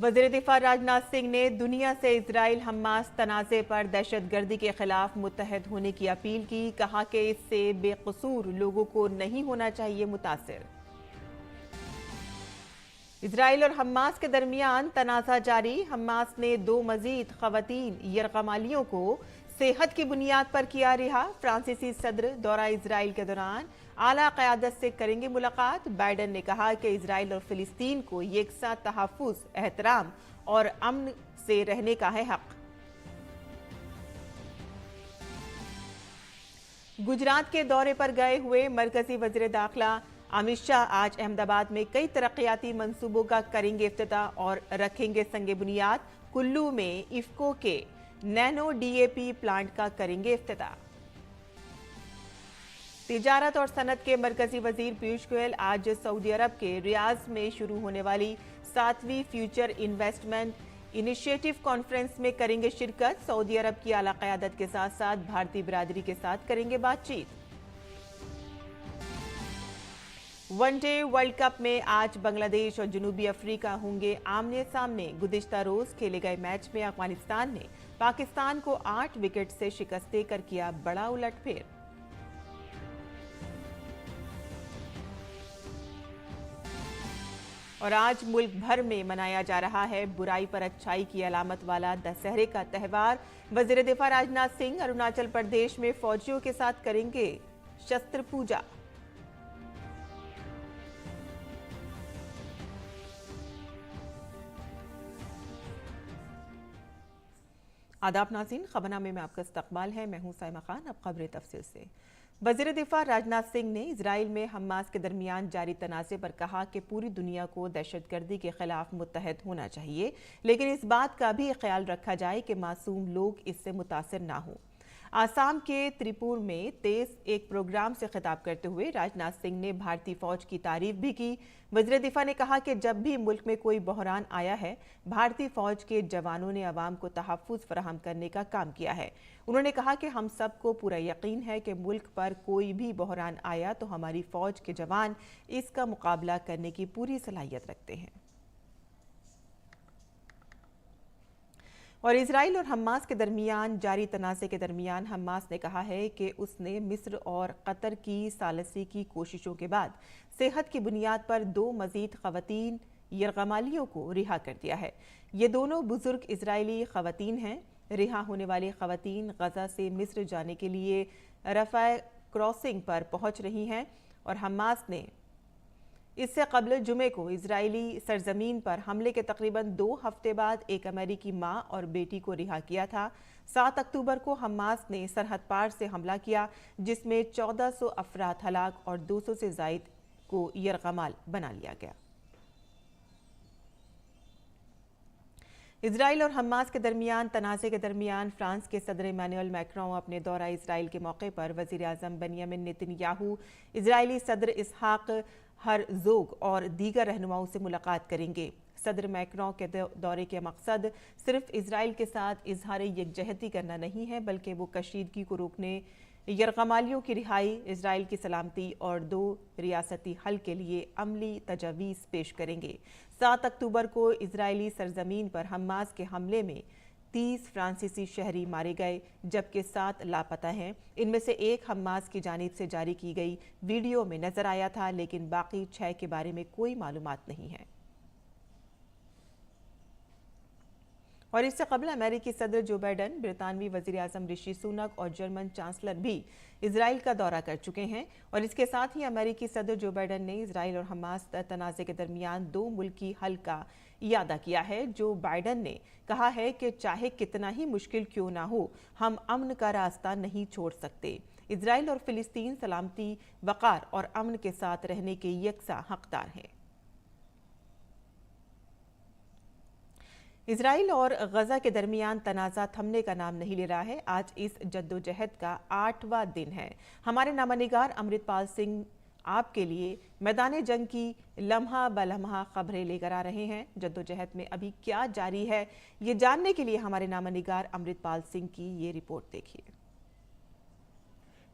वज़ीर दिफा राजनाथ सिंह ने दुनिया से इजराइल हमास तनाज़े पर दहशतगर्दी के खिलाफ मुत्तहद होने की अपील की। कहा कि इससे बेकसूर लोगों को नहीं होना चाहिए मुतासिर। इजराइल और हमास के दरमियान तनाज़ा जारी। हमास ने 2 मजीद खवातीन यरगमालियों को सेहत की बुनियाद पर किया रिहा। फ्रांसीसी सदर दौरा इजराइल के दौरान आला क़यादत से करेंगे मुलाकात। बाइडन ने कहा कि इजराइल और फिलिस्तीन को यकसा तहफ़्फ़ुज़, एहतराम और अमन से रहने का है हक। गुजरात के दौरे पर गए हुए मरकजी वज़ीर दाखिला अमित शाह आज अहमदाबाद में कई तरक्याती मंसूबों का करेंगे इफ्तिताह और रखेंगे संगे बुनियाद। कुल्लू में इफ्को के नैनो डीएपी प्लांट का करेंगे इफ्तिताह। तिजारत और सनत के मरकजी वजीर पीयूष गोयल आज सऊदी अरब के रियाज में शुरू होने वाली 7वीं फ्यूचर इन्वेस्टमेंट इनिशिएटिव कॉन्फ्रेंस में करेंगे शिरकत। सऊदी अरब की आला क़यादत के साथ साथ भारतीय बिरादरी के साथ करेंगे बातचीत। वनडे वर्ल्ड कप में आज बांग्लादेश और जनूबी अफ्रीका होंगे आमने सामने। गुज़िश्ता रोज खेले गए मैच में अफगानिस्तान ने पाकिस्तान को 8 विकेट से शिकस्त देकर किया बड़ा उलटफेर। और आज मुल्क भर में मनाया जा रहा है बुराई पर अच्छाई की अलामत वाला दशहरे का त्यौहार। वज़ीर दिफा राजनाथ सिंह अरुणाचल प्रदेश में फौजियों के साथ करेंगे शस्त्र पूजा। आदाब नाज़रीन, खबरनामे में आपका इस्तकबाल है। मैं हूं साइमा खान। अब खबरें तफसील से। वज़ीर दिफा राजनाथ सिंह ने इजराइल में हमास के दरमियान जारी तनाज़े पर कहा कि पूरी दुनिया को दहशतगर्दी के खिलाफ मुत्तहद होना चाहिए, लेकिन इस बात का भी ख्याल रखा जाए कि मासूम लोग इससे मुतासिर ना हों। आसाम के त्रिपुर में तेज एक प्रोग्राम से खिताब करते हुए राजनाथ सिंह ने भारतीय फौज की तारीफ भी की। वज़ीर दिफा ने कहा कि जब भी मुल्क में कोई बहरान आया है, भारतीय फौज के जवानों ने अवाम को तहफ़्फ़ुज़ फराहम करने का काम किया है। उन्होंने कहा कि हम सबको पूरा यकीन है कि मुल्क पर कोई भी बहरान आया तो हमारी फौज के जवान इसका मुकाबला करने की पूरी सलाहियत रखते हैं। और इजराइल और हमास के दरमियान जारी तनाज़े के दरमियान हमास ने कहा है कि उसने मिस्र और कतर की सालसी की कोशिशों के बाद सेहत की बुनियाद पर 2 मजीद खवातीन यरगमालियों को रिहा कर दिया है। ये दोनों बुजुर्ग इजरायली खवातीन हैं। रिहा होने वाली खवातीन गजा से मिस्र जाने के लिए रफ़ा क्रॉसिंग पर पहुंच रही हैं और हमास ने इससे कबल जुमे को इजरायली सरजमीन पर हमले के तकरीबन 2 हफ्ते बाद एक अमेरिकी मां और बेटी को रिहा किया था। 7 अक्टूबर को हमास ने सरहद पार से हमला किया, जिसमें 1400 अफराद हलाक और 200 से ज़ायद को यरगमाल बना लिया गया। इजराइल और हमास के दरमियान तनाज़े के दरमियान फ्रांस के सदर इमैनुअल मैक्रों अपने दौरा इजराइल के मौके पर वज़ीर आज़म बेंयामिन नेतन्याहू, इजरायली सदर इसहाक हरज़ोग और दीगर रहनुमाओं से मुलाकात करेंगे। सदर मैक्रों के दौरे का मकसद सिर्फ इजराइल के साथ इजहार यकजहती करना नहीं है, बल्कि वो कशीदगी को रोकने, यरगमालियों की रिहाई, इजराइल की सलामती और 2 रियासती हल के लिए अमली तजावीज़ पेश करेंगे। 7 अक्टूबर को इजरायली सरजमीन पर हमास के हमले में 30 फ्रांसीसी शहरी मारे गए, जबकि 7 लापता हैं। इनमें से एक हमास की जानिब से जारी की गई वीडियो में नजर आया था, लेकिन बाकी 6 के बारे में कोई मालूमात नहीं है। और इससे कबल अमेरिकी सदर जो बाइडन, ब्रितानवी वज़ीर आज़म ऋषि सुनक और जर्मन चांसलर भी इजराइल का दौरा कर चुके हैं। और इसके साथ ही अमेरिकी सदर जो बाइडन ने इजराइल और हमास तनाज़े के दरमियान 2 मुल्की हल का इरादा किया है। जो बाइडन ने कहा है कि चाहे कितना ही मुश्किल क्यों ना हो, हम अमन का रास्ता नहीं छोड़ सकते। इजराइल और फिलिस्तीन सलामती, वक़ार और अमन के साथ रहने के यकसा हकदार हैं। इजराइल और गजा के दरमियान तनाज़ा थमने का नाम नहीं ले रहा है। आज इस जद्दोजहद का 8वां दिन है। हमारे नामानिगार अमृतपाल सिंह आपके लिए मैदान जंग की लम्हा ब लम्हा खबरें लेकर आ रहे हैं। जद्दोजहद में अभी क्या जारी है, ये जानने के लिए हमारे नामानिगार अमृतपाल सिंह की ये रिपोर्ट देखिए।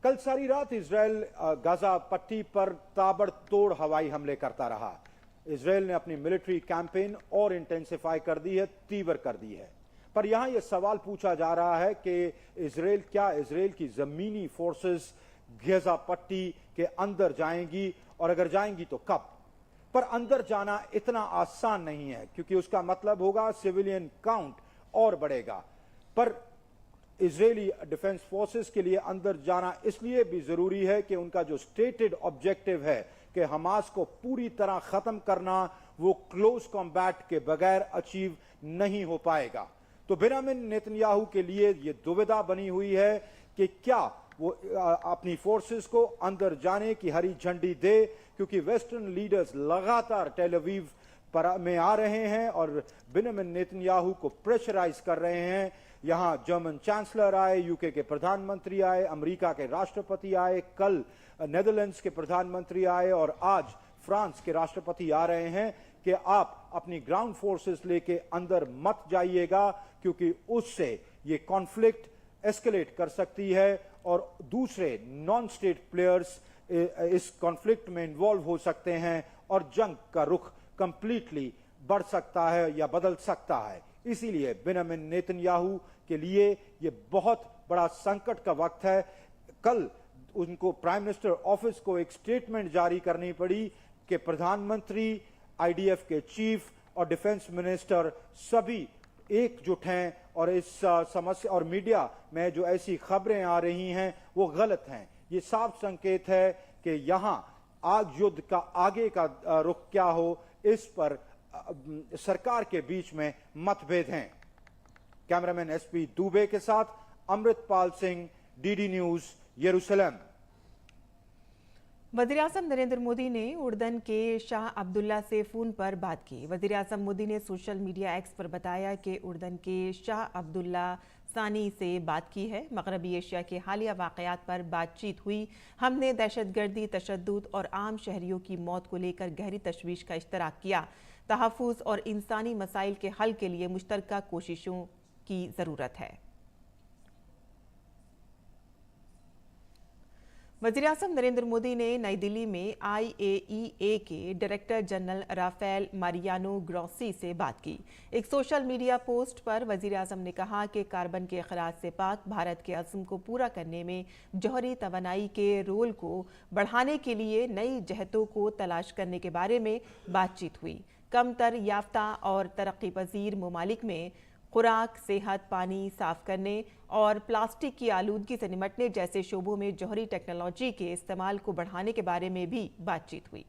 कल सारी रात इजराइल गाजा पट्टी पर ताबड़तोड़ हवाई हमले करता रहा। इजराइल ने अपनी मिलिट्री कैंपेन और इंटेंसिफाई कर दी है, तीव्र कर दी है। पर यहां यह सवाल पूछा जा रहा है कि इजराइल की जमीनी फोर्सेस गजा पट्टी के अंदर जाएंगी, और अगर जाएंगी तो कब? पर अंदर जाना इतना आसान नहीं है, क्योंकि उसका मतलब होगा सिविलियन काउंट और बढ़ेगा। पर इजरायली डिफेंस फोर्सेस के लिए अंदर जाना इसलिए भी जरूरी है कि उनका जो स्टेटेड ऑब्जेक्टिव है कि हमास को पूरी तरह खत्म करना, वो क्लोज कॉम्बैट के बगैर अचीव नहीं हो पाएगा। तो बेंजामिन नेतन्याहू के लिए यह दुविधा बनी हुई है कि क्या वो अपनी फोर्सेस को अंदर जाने की हरी झंडी दे, क्योंकि वेस्टर्न लीडर्स लगातार टेल अवीव में आ रहे हैं और बेंजामिन नेतन्याहू को प्रेशराइज कर रहे हैं। यहां जर्मन चांसलर आए, यूके के प्रधानमंत्री आए, अमेरिका के राष्ट्रपति आए, कल नेदरलैंड्स के प्रधानमंत्री आए और आज फ्रांस के राष्ट्रपति आ रहे हैं कि आप अपनी ग्राउंड फोर्सेस लेके अंदर मत जाइएगा, क्योंकि उससे ये कॉन्फ्लिक्ट एस्केलेट कर सकती है और दूसरे नॉन स्टेट प्लेयर्स इस कॉन्फ्लिक्ट में इन्वॉल्व हो सकते हैं और जंग का रुख कंप्लीटली बढ़ सकता है या बदल सकता है। इसीलिए बेंजामिन नेतन्याहू के लिए यह बहुत बड़ा संकट का वक्त है। कल उनको प्राइम मिनिस्टर ऑफिस को एक स्टेटमेंट जारी करनी पड़ी कि प्रधानमंत्री, आईडीएफ के चीफ और डिफेंस मिनिस्टर सभी एकजुट हैं और इस समस्या और मीडिया में जो ऐसी खबरें आ रही हैं वो गलत हैं। ये साफ संकेत है कि यहां आज युद्ध का आगे का रुख क्या हो, इस पर सरकार के बीच में मतभेद हैं। कैमरामैन एसपी दुबे के साथ अमृतपाल सिंह, डीडी न्यूज, यरूशलेम। वज़ीर आज़म नरेंद्र मोदी ने उर्दन के शाह अब्दुल्ला से फोन पर बात की। वज़ीर आज़म मोदी ने सोशल मीडिया एक्स पर बताया कि उर्दन के शाह अब्दुल्ला सानी से बात की है। मगरबी एशिया के हालिया वाक़यात पर बातचीत हुई। हमने दहशतगर्दी, तशद्दुद और आम शहरियों की मौत को लेकर गहरी तशवीश का इश्तराक किया। तहफ़्फ़ुज़ और इंसानी मसाइल के हल के लिए मुश्तरका कोशिशों की ज़रूरत है। वज़ीर आज़म नरेंद्र मोदी ने नई दिल्ली में IAEA के director general Rafael Mariano Grossi से बात की। एक सोशल मीडिया पोस्ट पर वज़ीर आज़म ने कहा कि कार्बन के अखराज से पाक भारत के अज़्म को पूरा करने में जौहरी तवानाई के रोल को बढ़ाने के लिए नई जहतों को तलाश करने के बारे में बातचीत हुई। कम तर याफ्ता और तरक्की पजीर ममालिक में खुराक, सेहत, पानी साफ करने और प्लास्टिक की आलूदगी से निपटने जैसे शोबों में जौहरी टेक्नोलॉजी के इस्तेमाल को बढ़ाने के बारे में भी बातचीत हुई।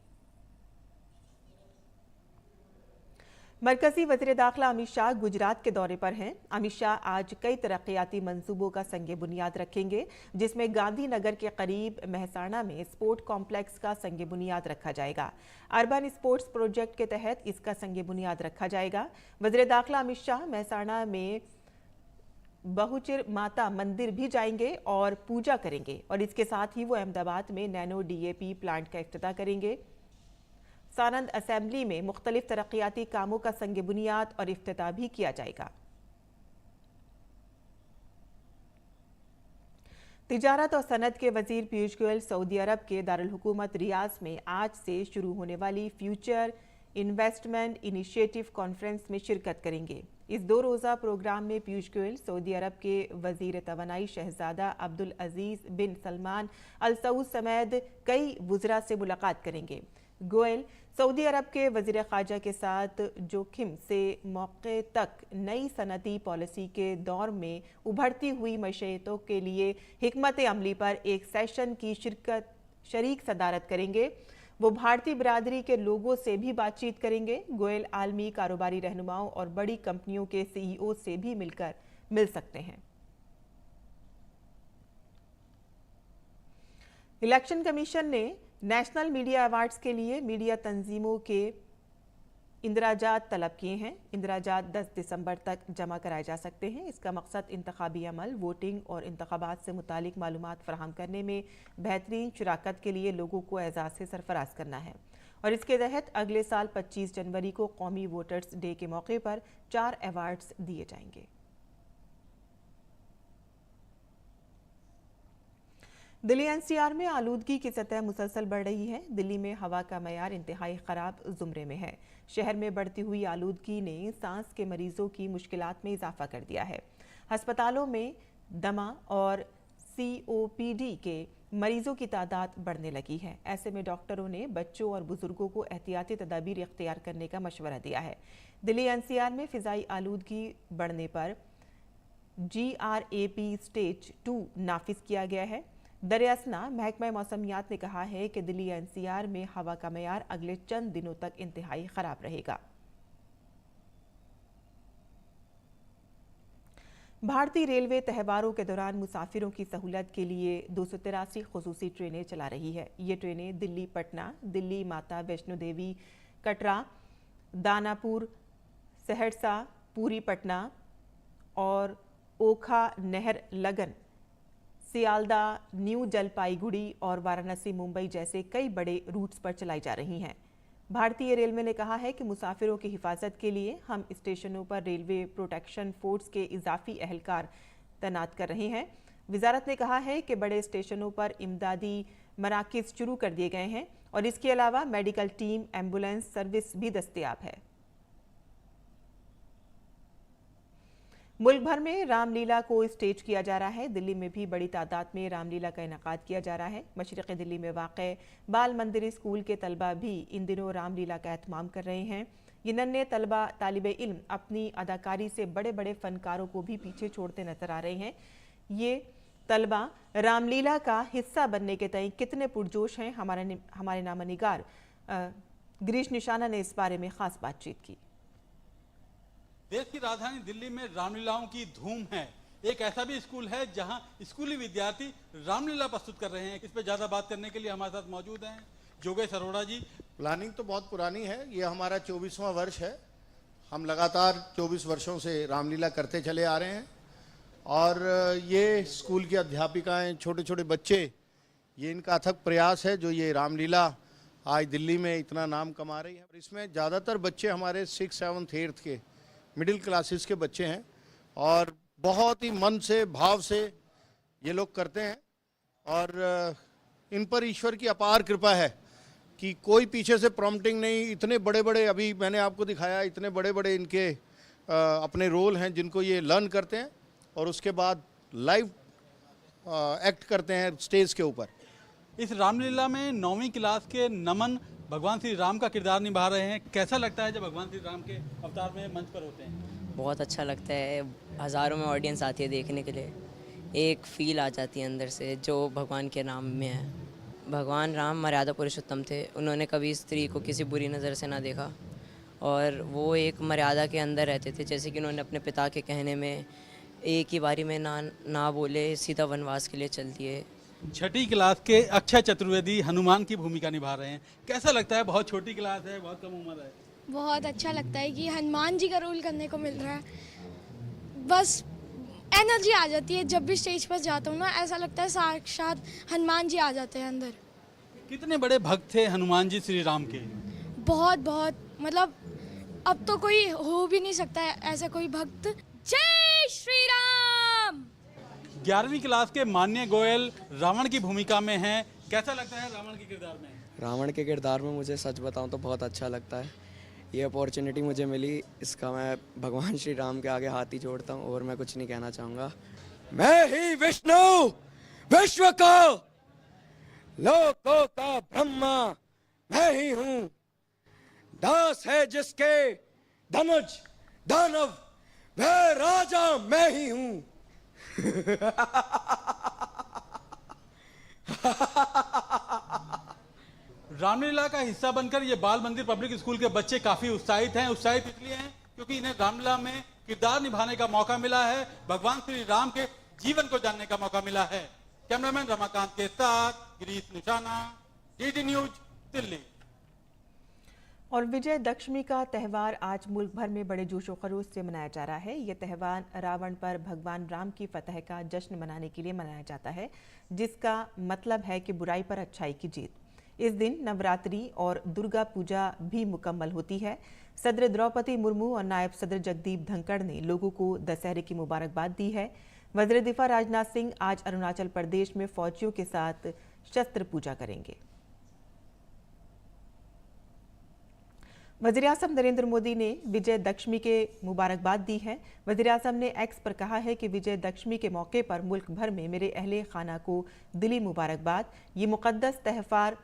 मरकजी वज़ीर दाखिला अमित शाह गुजरात के दौरे पर हैं। अमित शाह आज कई तरक्याती मंसूबों का संग बुनियाद रखेंगे, जिसमें गांधीनगर के करीब महसाणा में स्पोर्ट कॉम्प्लेक्स का संग बुनियाद रखा जाएगा। अर्बन स्पोर्ट्स प्रोजेक्ट के तहत इसका संग बुनियाद रखा जाएगा। वज़ीर दाखिला अमित शाह महसाणा में बहुचिर माता मंदिर भी जाएंगे और पूजा करेंगे और इसके साथ ही वो अहमदाबाद में नैनो DAP प्लांट का इफ्तिताह करेंगे। सानंद असेंबली में मुख्तलिफ तरक्याती कामों का संग बुनियाद और इफ्तिताह भी किया जाएगा। तिजारत और सनत के वजीर पीयूष गोयल सऊदी अरब के दारुल हुकूमत रियाज में आज से शुरू होने वाली फ्यूचर इन्वेस्टमेंट इनिशिएटिव कॉन्फ्रेंस में शिरकत करेंगे। इस 2 रोज़ा प्रोग्राम में पीयूष गोयल सऊदी अरब के वजीर तवानाई शहजादा अब्दुल अजीज बिन सलमान अल सऊद समेत कई वुज़रा से मुलाकात करेंगे। गोयल सऊदी अरब के वज़ीर ख़ारजा के साथ जोखिम से मौके तक नई सनती पॉलिसी के दौर में उभरती हुई मशयतों के लिए हिकमत अमली पर एक सेशन की शरीक सदारत करेंगे। वो भारतीय बिरादरी के लोगों से भी बातचीत करेंगे। गोयल आलमी कारोबारी रहनुमाओं और बड़ी कंपनियों के CEO से भी मिल सकते हैं। इलेक्शन कमीशन ने नेशनल मीडिया अवार्ड्स के लिए मीडिया तंजीमों के इंदराजात तलब किए हैं। इंदराजात 10 दिसंबर तक जमा कराए जा सकते हैं। इसका मकसद इंतखाबी अमल, वोटिंग और इंतखाबात से मुतालिक मालूमात फराहम करने में बेहतरीन शराकत के लिए लोगों को एजाज़ से सरफराज करना है और इसके तहत अगले साल 25 जनवरी को कौमी वोटर्स डे के मौके पर 4 अवार्ड्स दिए जाएंगे। दिल्ली एनसीआर में आलूदगी की सतह मुसलसल बढ़ रही है। दिल्ली में हवा का मयार इंतहाई खराब जुमरे में है। शहर में बढ़ती हुई आलूदगी ने सांस के मरीजों की मुश्किलात में इजाफा कर दिया है। अस्पतालों में दमा और COPD के मरीजों की तादाद बढ़ने लगी है। ऐसे में डॉक्टरों ने बच्चों और बुजुर्गों को एहतियाती तदाबीर इख्तियार करने का मशवरा दिया है। दिल्ली एनसीआर में फिजाई आलूदगी बढ़ने पर GRAP स्टेज 2 नाफिज किया गया है। दरियासना महकमा मौसमियात ने कहा है कि दिल्ली एनसीआर में हवा का मयार अगले चंद दिनों तक इंतहाई खराब रहेगा। भारतीय रेलवे त्योहारों के दौरान मुसाफिरों की सहूलत के लिए 283 खुसूसी ट्रेनें चला रही है। ये ट्रेनें दिल्ली पटना, दिल्ली माता वैष्णो देवी कटरा, दानापुर, सहरसा, पूरी पटना और ओखा नहर लगन, सियालदा, न्यू जलपाईगुड़ी और वाराणसी मुंबई जैसे कई बड़े रूट्स पर चलाई जा रही हैं। भारतीय रेलवे ने कहा है कि मुसाफिरों की हिफाजत के लिए हम स्टेशनों पर रेलवे प्रोटेक्शन फोर्स के इजाफी अहलकार तैनात कर रहे हैं। वजारत ने कहा है कि बड़े स्टेशनों पर इमदादी मराकज़ शुरू कर दिए गए हैं और इसके अलावा मेडिकल टीम, एम्बुलेंस सर्विस भी दस्तयाब है। मुल्क भर में रामलीला को स्टेज किया जा रहा है। दिल्ली में भी बड़ी तादाद में रामलीला का इनेकाद किया जा रहा है। मशरिक़ी दिल्ली में वाक़े बाल मंदिर स्कूल के तलबा भी इन दिनों रामलीला का एहतमाम कर रहे हैं। ये नन्हे तलबा तालिबे इल्म अपनी अदाकारी से बड़े बड़े फनकारों को भी पीछे छोड़ते नजर आ रहे हैं। ये तलबा रामलीला का हिस्सा बनने के तय कितने पुरजोश हैं, हमारे नामनिगार गिरीश निशाना ने इस बारे में खास बातचीत की। देश की राजधानी दिल्ली में रामलीलाओं की धूम है। एक ऐसा भी स्कूल है जहां स्कूली विद्यार्थी रामलीला प्रस्तुत कर रहे हैं। इस पर ज्यादा बात करने के लिए हमारे साथ मौजूद हैं जोगेश अरोड़ा जी। प्लानिंग तो बहुत पुरानी है, ये हमारा 24वां वर्ष है। हम लगातार 24 वर्षों से रामलीला करते चले आ रहे हैं और ये स्कूल की अध्यापिकाएं, छोटे छोटे बच्चे, ये इनका अथक प्रयास है जो ये रामलीला आज दिल्ली में इतना नाम कमा रही है। इसमें ज़्यादातर बच्चे हमारे 6th, 7th, 8th के मिडिल क्लासेस के बच्चे हैं और बहुत ही मन से, भाव से ये लोग करते हैं और इन पर ईश्वर की अपार कृपा है कि कोई पीछे से प्रॉम्प्टिंग नहीं। इतने बड़े बड़े, अभी मैंने आपको दिखाया, इतने बड़े बड़े इनके अपने रोल हैं जिनको ये लर्न करते हैं और उसके बाद लाइव एक्ट करते हैं स्टेज के ऊपर। इस रामलीला में 9वीं क्लास के नमन भगवान श्री राम का किरदार निभा रहे हैं। कैसा लगता है जब भगवान श्री राम के अवतार में मंच पर होते हैं? बहुत अच्छा लगता है। हज़ारों में ऑडियंस आती है देखने के लिए। एक फील आ जाती है अंदर से जो भगवान के नाम में है। भगवान राम मर्यादा पुरुषोत्तम थे। उन्होंने कभी स्त्री को किसी बुरी नज़र से ना देखा और वो एक मर्यादा के अंदर रहते थे। जैसे कि उन्होंने अपने पिता के कहने में एक ही बारी में ना बोले, सीधा वनवास के लिए चल दिए। 6ठी क्लास के अक्षय चतुर्वेदी हनुमान की भूमिका निभा रहे हैं। कैसा लगता है? बहुत छोटी क्लास है, बहुत कम उम्र है। बहुत अच्छा लगता है कि हनुमान जी का रोल करने को मिल रहा है। बस एनर्जी आ जाती है जब भी स्टेज पर जाता हूँ ना, ऐसा लगता है साक्षात हनुमान जी आ जाते हैं अंदर। कितने बड़े भक्त थे हनुमान जी श्री राम के? बहुत बहुत, मतलब अब तो कोई हो भी नहीं सकता है ऐसा कोई भक्त। जय श्री राम। 11वीं क्लास के मान्य गोयल रावण की भूमिका में हैं। कैसा लगता है रावण के किरदार में? रावण के किरदार में मुझे सच बताऊं तो बहुत अच्छा लगता है। ये अपॉर्चुनिटी मुझे मिली, इसका मैं भगवान श्री राम के आगे हाथ ही जोड़ता हूं और मैं कुछ नहीं कहना चाहूँगा। मैं ही विष्णु, विश्व का, लोकों का ब्रह्मा मैं ही हूँ। दास है जिसके धनुष दानव, वह राजा मैं ही हूँ। रामलीला का हिस्सा बनकर ये बाल मंदिर पब्लिक स्कूल के बच्चे काफी उत्साहित हैं। उत्साहित इसलिए हैं क्योंकि इन्हें रामलीला में किरदार निभाने का मौका मिला है, भगवान श्री राम के जीवन को जानने का मौका मिला है। कैमरामैन रमाकांत के साथ गिरीश निशाना, DD न्यूज, दिल्ली। और विजय दशमी का त्यौहार आज मुल्क भर में बड़े जोशो खरोश से मनाया जा रहा है। ये त्यौहार रावण पर भगवान राम की फतह का जश्न मनाने के लिए मनाया जाता है, जिसका मतलब है कि बुराई पर अच्छाई की जीत। इस दिन नवरात्रि और दुर्गा पूजा भी मुकम्मल होती है। सदर द्रौपदी मुर्मू और नायब सदर जगदीप धनखड़ ने लोगों को दशहरे की मुबारकबाद दी है। वज़ीर दिफा राजनाथ सिंह आज अरुणाचल प्रदेश में फौजियों के साथ शस्त्र पूजा करेंगे। वज़ीर-ए-आज़म नरेंद्र मोदी ने विजयदशमी के मुबारकबाद दी है। वज़ीर-ए-आज़म ने एक्स पर कहा है कि विजयदशमी के मौके पर मुल्क भर में मेरे अहले खाना को दिली मुबारकबाद। ये मुक़द्दस त्यौहार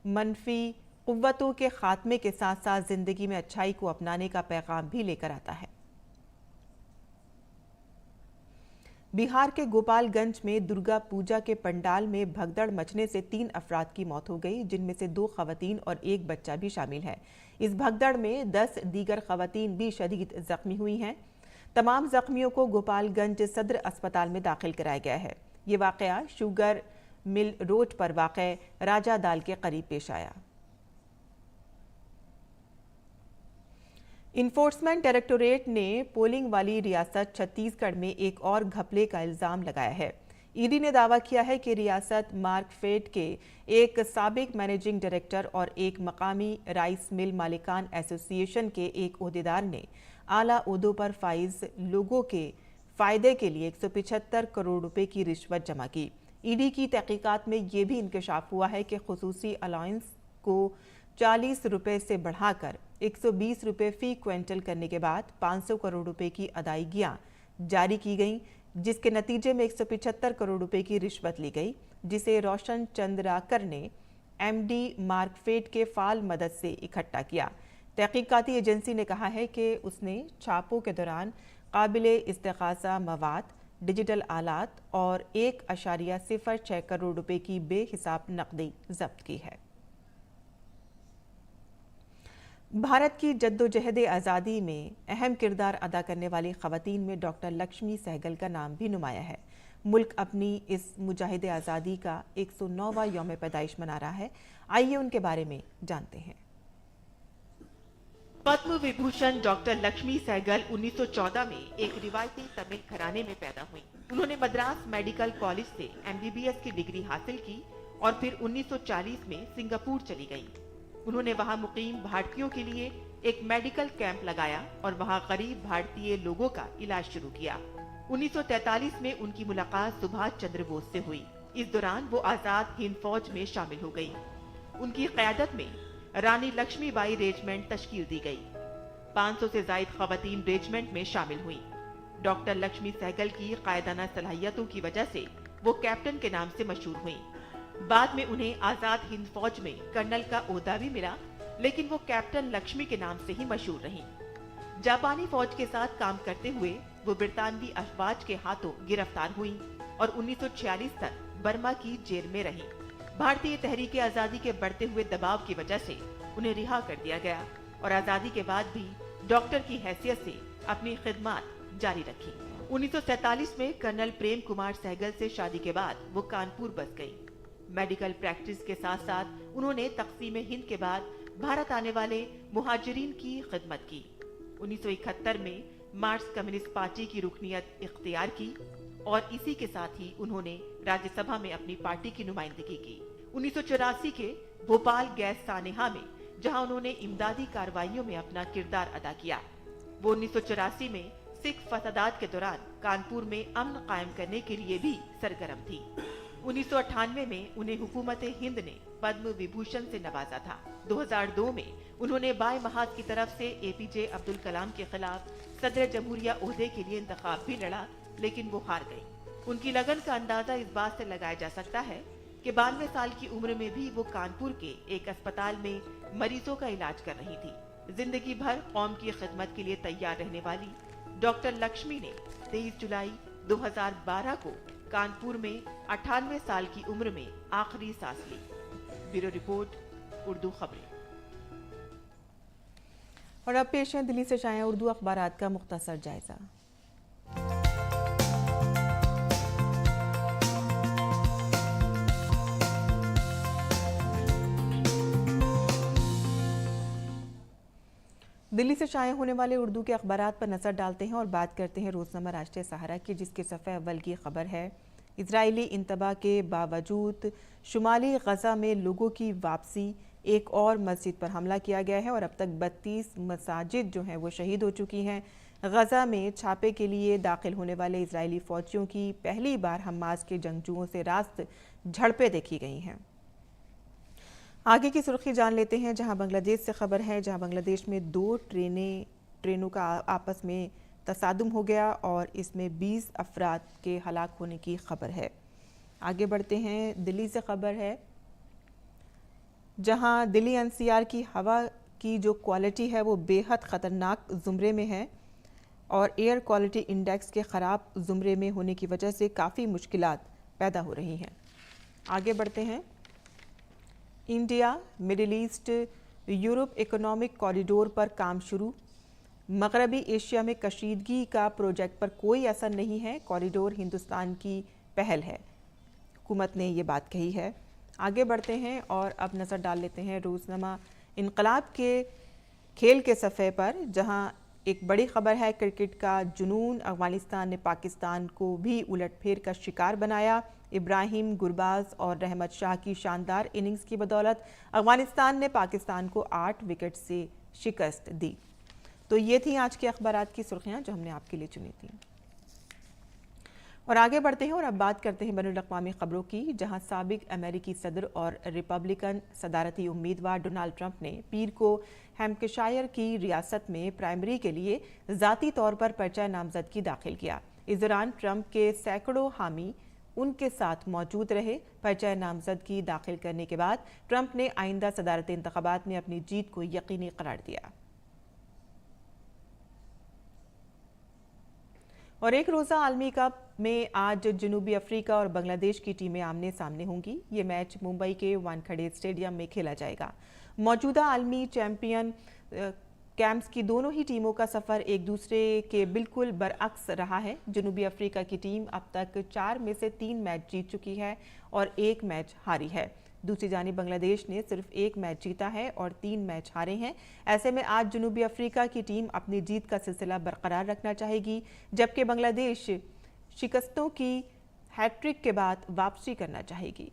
मनफी कुव्वतों के खात्मे के साथ साथ जिंदगी में अच्छाई को अपनाने का पैगाम भी लेकर आता है। बिहार के गोपालगंज में दुर्गा पूजा के पंडाल में भगदड़ मचने से 3 अफराद की मौत हो गई, जिनमें से 2 खवातीन और 1 बच्चा भी शामिल है। इस भगदड़ में 10 दीगर खवातीन भी शदीद जख्मी हुई हैं। तमाम जख्मियों को गोपालगंज सदर अस्पताल में दाखिल कराया गया है। ये वाकया शुगर मिल रोड पर वाक़ राजा दाल के करीब पेश आया। इन्फोर्समेंट डायरेक्टोरेट ने पोलिंग वाली रियासत छत्तीसगढ़ में एक और घपले का इल्जाम लगाया है। ईडी ने दावा किया है कि रियासत मार्कफेड के एक साबिक मैनेजिंग डायरेक्टर और एक मकामी राइस मिल मालिकान एसोसिएशन के एक ओहदेदार ने आला ओहदों पर फाइज लोगों के फायदे के लिए 175 करोड़ रुपए की रिश्वत जमा की। ईडी की तहकीकात में ये भी इंकशाफ हुआ है कि खुसूसी अलाउंस को 40 रुपए से बढ़ाकर 120 रुपए फी क्विंटल करने के बाद 500 करोड़ रुपए की अदायगियां जारी की गईं, जिसके नतीजे में 175 करोड़ रुपए की रिश्वत ली गई, जिसे रोशन चंद्राकर ने एमडी मार्कफेड के फाल मदद से इकट्ठा किया। तहकीकाती एजेंसी ने कहा है कि उसने छापों के दौरान काबिले इस्तेगासा मवाद, डिजिटल आलात और 1.06 करोड़ रुपए की बेहिसाब नकदी जब्त की है। भारत की जद्दोजहद आज़ादी में अहम किरदार अदा करने वाली ख़वातीन में डॉक्टर लक्ष्मी सहगल का नाम भी नुमाया है। मुल्क अपनी इस मुजाहिद आज़ादी का 109वां यौम पैदाइश मना रहा है। आइए उनके बारे में जानते हैं। पद्म विभूषण डॉक्टर लक्ष्मी सहगल 1914 में एक रिवायती तमिल घराने में पैदा हुई। उन्होंने मद्रास मेडिकल कॉलेज से MBBS की डिग्री हासिल की और फिर 1940 में सिंगापुर चली गईं। उन्होंने वहां मुकीम भारतीयों के लिए एक मेडिकल कैंप लगाया और वहां गरीब भारतीय लोगों का इलाज शुरू किया। 1943 में उनकी मुलाकात सुभाष चंद्र बोस से हुई। इस दौरान वो आजाद हिंद फौज में शामिल हो गई। उनकी क़यादत में रानी लक्ष्मीबाई रेजिमेंट तश्कील दी गई। 500 से जायद ख़वातीन रेजिमेंट में शामिल हुई। डॉक्टर लक्ष्मी सहगल की कायदाना सलाहियतों की वजह से वो कैप्टन के नाम से मशहूर हुई। बाद में उन्हें आजाद हिंद फौज में कर्नल का ओहदा भी मिला, लेकिन वो कैप्टन लक्ष्मी के नाम से ही मशहूर रहीं। जापानी फौज के साथ काम करते हुए वो ब्रितानवी अफवाज के हाथों गिरफ्तार हुई और 1946 तक बर्मा की जेल में रहीं। भारतीय तहरीक आजादी के बढ़ते हुए दबाव की वजह से उन्हें रिहा कर दिया गया और आजादी के बाद भी डॉक्टर की हैसियत से अपनी खिदमत जारी रखी। 1947 में कर्नल प्रेम कुमार सहगल से शादी के बाद वो कानपुर बस गई। मेडिकल प्रैक्टिस के साथ साथ उन्होंने तक़सीम हिंद के बाद भारत आने वाले मुहाजिरीन की खिदमत की। 1971 में मार्क्स कम्युनिस्ट पार्टी की रुकनियत इख्तियार की और इसी के साथ ही उन्होंने राज्यसभा में अपनी पार्टी की नुमाइंदगी की। 1984 के भोपाल गैस सानेहा में जहां उन्होंने इमदादी कार्रवाइयों में अपना किरदार अदा किया। वो 1984 में सिख फसादात के दौरान कानपुर में अमन कायम करने के लिए भी सरगर्म थी। 1998 में उन्हें हुकूमत हिंद ने पद्म विभूषण से नवाजा था। 2002 में उन्होंने बाएं महाज की तरफ से APJ अब्दुल कलाम के खिलाफ सदर जमहूरिया ओहदे के लिए इंतखाब भी लड़ा, लेकिन वो हार गई। उनकी लगन का अंदाजा इस बात से लगाया जा सकता है कि 92 साल की उम्र में भी वो कानपुर के एक अस्पताल में मरीजों का इलाज कर रही थी। जिंदगी भर कौम की खिदमत के लिए तैयार रहने वाली डॉक्टर लक्ष्मी ने 23 जुलाई 2012 को कानपुर में 98 साल की उम्र में आखिरी सांस ली। ब्यूरो रिपोर्ट, उर्दू खबरें। और अब पेश है दिल्ली से शाया उर्दू अखबारात का मुख्तसर जायजा। दिल्ली से शाया होने वाले उर्दू के अखबारात पर नजर डालते हैं और बात करते हैं रोजनामा राष्ट्रीय सहारा की, जिसके सफ़े अव्वल की खबर है इजरायली इंतबा के बावजूद शुमाली गजा में लोगों की वापसी। एक और मस्जिद पर हमला किया गया है और अब तक 32 मसाजिद जो हैं वो शहीद हो चुकी हैं। गजा में छापे के लिए दाखिल होने वाले इजरायली फौजियों की पहली बार हमास के जंगजुओं से रास्त झड़पें देखी गई हैं। आगे की सुर्खी जान लेते हैं, जहां बांग्लादेश से खबर है, जहां बांग्लादेश में 2 ट्रेनों का आपस में तसादुम हो गया और इसमें 20 अफराद के हलाक होने की खबर है। आगे बढ़ते हैं, दिल्ली से खबर है, जहां दिल्ली एनसीआर की हवा की जो क्वालिटी है वो बेहद ख़तरनाक ज़ुमरे में है और एयर क्वालिटी इंडेक्स के ख़राब ज़ुमरे में होने की वजह से काफ़ी मुश्किलात पैदा हो रही हैं। आगे बढ़ते हैं, India middle east Europe economic corridor पर काम शुरू। मगरबी एशिया में कशीदगी का प्रोजेक्ट पर कोई असर नहीं है, कॉरिडोर हिंदुस्तान की पहल है, हुकूमत ने ये बात कही है। आगे बढ़ते हैं और अब नज़र डाल लेते हैं रोज़नामा इनकलाब के खेल के सफ़े पर, जहां एक बड़ी खबर है, क्रिकेट का जुनून, अफगानिस्तान ने पाकिस्तान को भी उलटफेर का शिकार बनाया। इब्राहिम, गुरबाज और रहमत शाह की शानदार इनिंग्स की बदौलत अफगानिस्तान ने पाकिस्तान को 8 विकेट से शिकस्त दी। तो ये थी आज के अखबारात की सुर्खियां जो हमने आपके लिए चुनी थी। और आगे बढ़ते हैं और अब बात करते हैं बैनुल-अक़वामी खबरों की, जहां साबिक अमेरिकी सदर और रिपब्लिकन सदारती उम्मीदवार डोनाल्ड ट्रंप ने पीर को हैम्पशायर की रियासत में प्राइमरी के लिए ज़ाती तौर पर पर्चा नामजदगी दाखिल किया। इस दौरान ट्रंप के सैकड़ों हामी उनके साथ मौजूद रहे। पर्चा नामजदगी दाखिल करने के बाद ट्रंप ने आइंदा सदारती इंतखाबात में अपनी जीत को यकीनी करार दिया। और एक रोज़ा आलमी कप में आज जनूबी अफ्रीका और बांग्लादेश की टीमें आमने सामने होंगी। ये मैच मुंबई के वानखेड़े स्टेडियम में खेला जाएगा। मौजूदा आलमी चैंपियन कैंप्स की दोनों ही टीमों का सफ़र एक दूसरे के बिल्कुल बरअक्स रहा है। जनूबी अफ्रीका की टीम अब तक 4 में से 3 मैच जीत चुकी है और 1 मैच हारी है। दूसरी जानिब बांग्लादेश ने सिर्फ 1 मैच जीता है और 3 मैच हारे हैं। ऐसे में आज जनूबी अफ्रीका की टीम अपनी जीत का सिलसिला बरकरार रखना चाहेगी, जबकि बांग्लादेश शिकस्तों की हैट्रिक के बाद वापसी करना चाहेगी।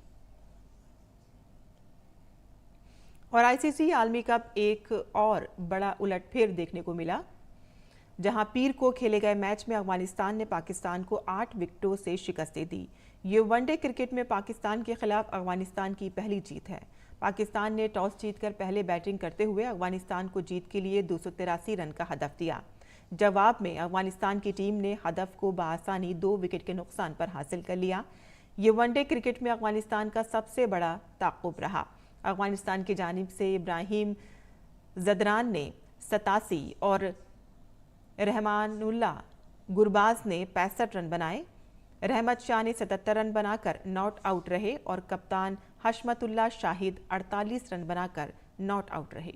और आईसीसी आलमी कप एक और बड़ा उलटफेर देखने को मिला, जहां पीर को खेले गए मैच में अफगानिस्तान ने पाकिस्तान को 8 विकेटों से शिकस्त दी। ये वनडे क्रिकेट में पाकिस्तान के खिलाफ अफगानिस्तान की पहली जीत है। पाकिस्तान ने टॉस जीतकर पहले बैटिंग करते हुए अफगानिस्तान को जीत के लिए 283 रन का हदफ दिया। जवाब में अफगानिस्तान की टीम ने हदफ को बआसानी 2 विकेट के नुकसान पर हासिल कर लिया। ये वनडे क्रिकेट में अफगानिस्तान का सबसे बड़ा ताक़ुब रहा। अफगानिस्तान की जानिब से इब्राहिम जदरान ने 87 और रहमानुल्लाह गुरबाज ने 65 रन बनाए। रहमत शाह ने 77 रन बनाकर नॉट आउट रहे और कप्तान हशमतुल्लाह शाहिद 48 रन बनाकर नॉट आउट रहे।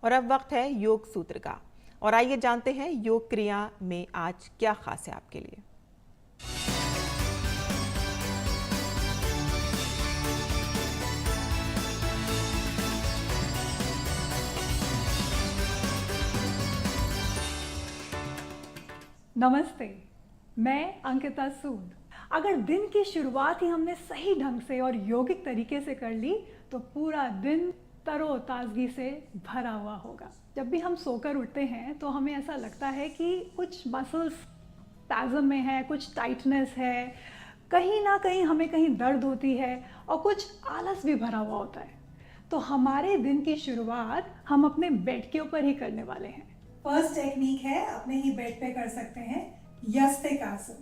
और अब वक्त है योग सूत्र का, और आइए जानते हैं योग क्रिया में आज क्या खास है आपके लिए। नमस्ते, मैं अंकिता सूद। अगर दिन की शुरुआत ही हमने सही ढंग से और योगिक तरीके से कर ली तो पूरा दिन तरोताज़गी से भरा हुआ होगा। जब भी हम सोकर उठते हैं तो हमें ऐसा लगता है कि कुछ मसल्स स्पैज़म में है, कुछ टाइटनेस है, कहीं ना कहीं हमें कहीं दर्द होती है और कुछ आलस भी भरा हुआ होता है। तो हमारे दिन की शुरुआत हम अपने बेड के ऊपर ही करने वाले हैं। फर्स्ट टेक्निक है, अपने ही बेड पे कर सकते हैं यस्तिक आसन।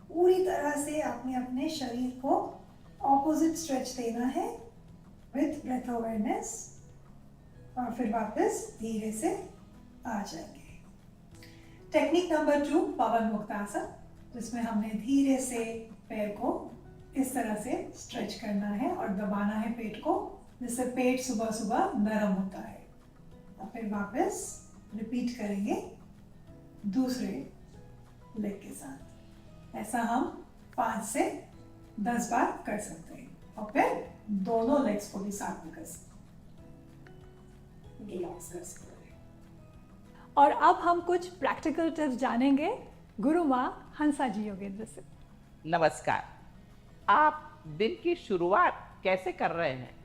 पूरी तरह से आपने अपने शरीर को ऑपोजिट स्ट्रेच देना है विथ ब्रेथ अवेयरनेस और फिर वापस धीरे से आ जाएंगे। टेक्निक नंबर 2 पवन मुक्त आसन, जिसमें हमने धीरे से पैर को इस तरह से स्ट्रेच करना है और दबाना है पेट को, जिससे पेट सुबह सुबह नरम होता है। और फिर वापस रिपीट करेंगे दूसरे लेग के साथ। ऐसा हम 5 से 10 बार कर सकते हैं और फिर दोनों लेग्स को भी साथ में कर सकते हैं। और अब हम कुछ प्रैक्टिकल टिप्स जानेंगे गुरु माँ हंसा जी योगेंद्र से। नमस्कार। आप दिन की शुरुआत कैसे कर रहे हैं,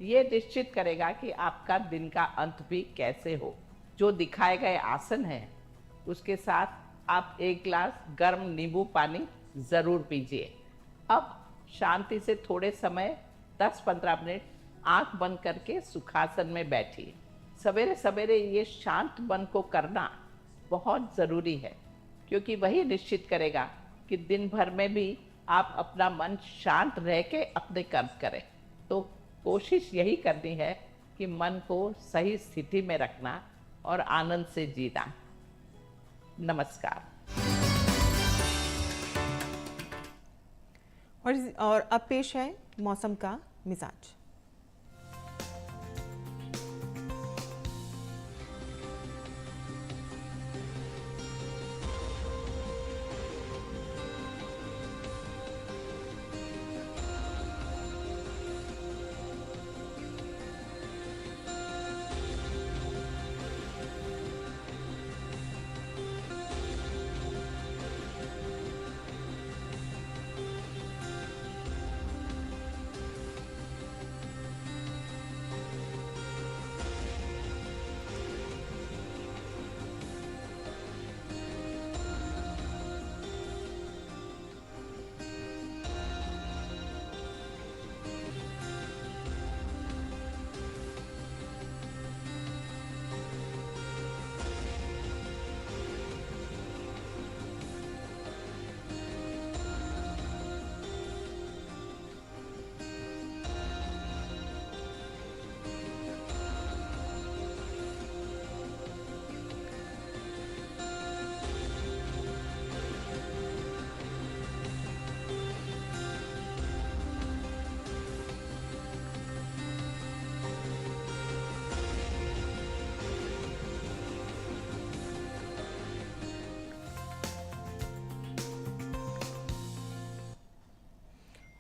ये निश्चित करेगा कि आपका दिन का अंत भी कैसे हो। जो दिखाए गए आसन है उसके साथ आप एक गिलास गर्म नींबू पानी जरूर पीजिए। अब शांति से थोड़े समय 10-15 मिनट आंख बंद करके सुखासन में बैठिए। सवेरे सवेरे ये शांत मन को करना बहुत ज़रूरी है, क्योंकि वही निश्चित करेगा कि दिन भर में भी आप अपना मन शांत रह के अपने कर्म करें। तो कोशिश यही करनी है कि मन को सही स्थिति में रखना और आनंद से जीना। नमस्कार। और अब पेश है मौसम का मिजाज।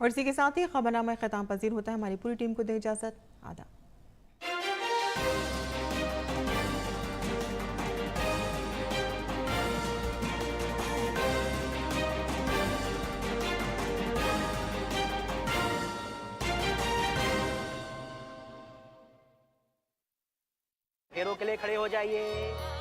और इसी के साथ ही खबरनामा ख़त्म पजीर होता है। हमारी पूरी टीम को दे इजाज़त। आदाब। फेरों के लिए खड़े हो जाइए।